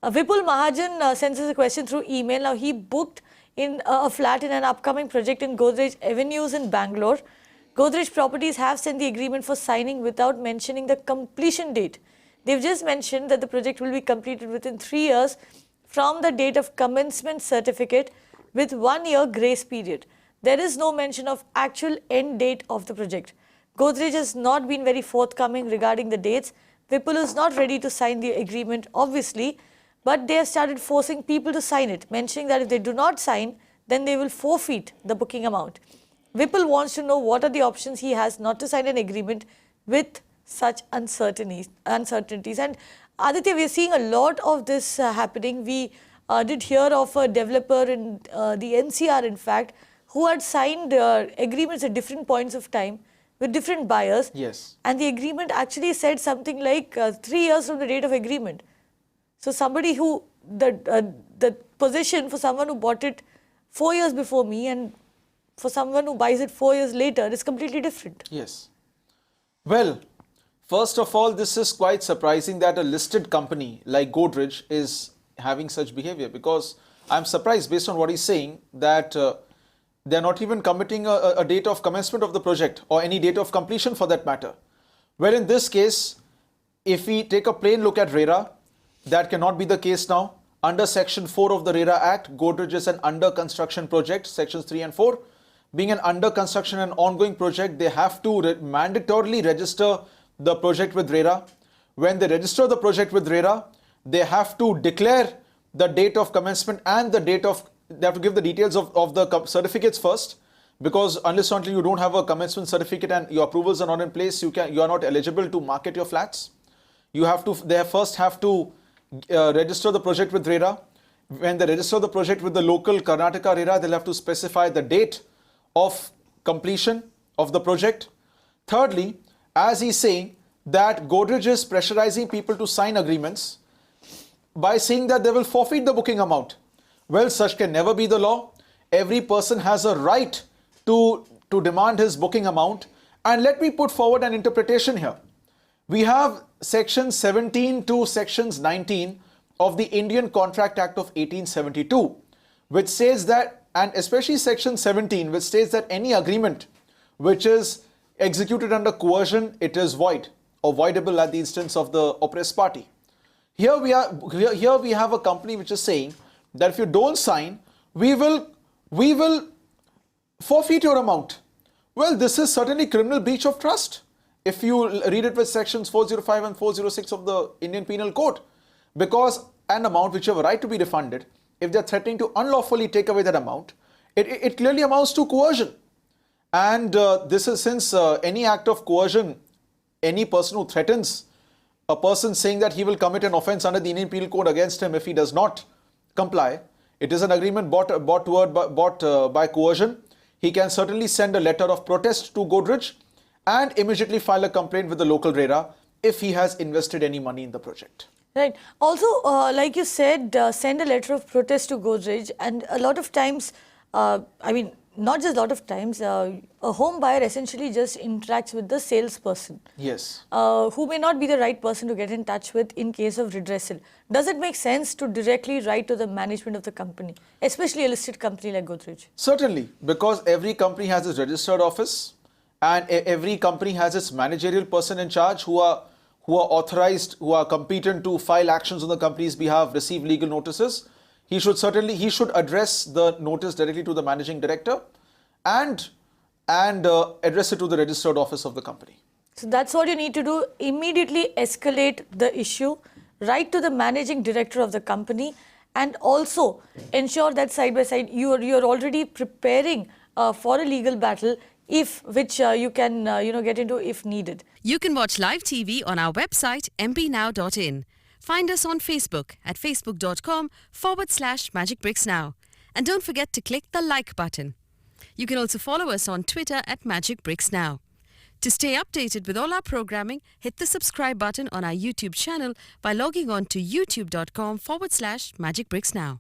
Vipul Mahajan sends us a question through email. Now, he booked in a flat in an upcoming project in Godrej Avenues in Bangalore. Godrej Properties have sent the agreement for signing without mentioning the completion date. They've just mentioned that the project will be completed within 3 years from the date of commencement certificate with 1 year grace period. There is no mention of actual end date of the project. Godrej has not been very forthcoming regarding the dates. Vipul is not ready to sign the agreement, obviously, but they have started forcing people to sign it, mentioning that if they do not sign, then they will forfeit the booking amount. Vipul wants to know what are the options he has not to sign an agreement with such uncertainties. And Aditya, we are seeing a lot of this happening. We did hear of a developer in the NCR, in fact, who had signed agreements at different points of time with different buyers. Yes. And the agreement actually said something like 3 years from the date of agreement. So somebody who, the position for someone who bought it 4 years before me and for someone who buys it 4 years later is completely different. Yes. Well, first of all, this is quite surprising that a listed company like Godrej is having such behavior, because I'm surprised based on what he's saying that they're not even committing a date of commencement of the project or any date of completion for that matter. Well, in this case, if we take a plain look at RERA, that cannot be the case now. Under Section 4 of the RERA Act, Godrej is an under construction project, Sections 3 and 4. Being an under construction and ongoing project, they have to mandatorily register the project with RERA. When they register the project with RERA, they have to declare the date of commencement and the date of, they have to give the details of the certificates first, because unless until you don't have a commencement certificate and your approvals are not in place, you are not eligible to market your flats. They first have to register the project with RERA. When they register the project with the local Karnataka RERA, they'll have to specify the date of completion of the project. Thirdly, as he's saying that Godrej is pressurizing people to sign agreements by saying that they will forfeit the booking amount. Well, such can never be the law. Every person has a right to demand his booking amount. And let me put forward an interpretation here. We have Sections 17 to Sections 19 of the Indian Contract Act of 1872, which says that, and especially Section 17, which states that any agreement which is executed under coercion, it is void or voidable at the instance of the oppressed party. Here we have a company which is saying that if you don't sign, we will forfeit your amount. Well, this is certainly criminal breach of trust, if you read it with Sections 405 and 406 of the Indian Penal Code, because an amount which you have a right to be refunded, if they're threatening to unlawfully take away that amount, it clearly amounts to coercion. And this is, since any act of coercion, any person who threatens a person saying that he will commit an offence under the Indian Penal Code against him if he does not comply, it is an agreement bought by coercion. He can certainly send a letter of protest to Godrej and immediately file a complaint with the local RERA if he has invested any money in the project. Right. Also, like you said, send a letter of protest to Godrej, and a lot of times, I mean, not just a lot of times, a home buyer essentially just interacts with the salesperson. Yes. Who may not be the right person to get in touch with in case of redressal. Does it make sense to directly write to the management of the company, especially a listed company like Godrej? Certainly, because every company has its registered office and every company has its managerial person in charge who are authorized, who are competent to file actions on the company's behalf, receive legal notices. He should address the notice directly to the managing director and address it to the registered office of the company. So that's what you need to do. Immediately escalate the issue, write to the managing director of the company, and also ensure that side by side you're already preparing for a legal battle, which you can get into if needed. You can watch live TV on our website mpnow.in. Find us on Facebook at facebook.com/magicbricksnow. And don't forget to click the like button. You can also follow us on Twitter at magicbricksnow. To stay updated with all our programming, hit the subscribe button on our YouTube channel by logging on to youtube.com/magicbricksnow.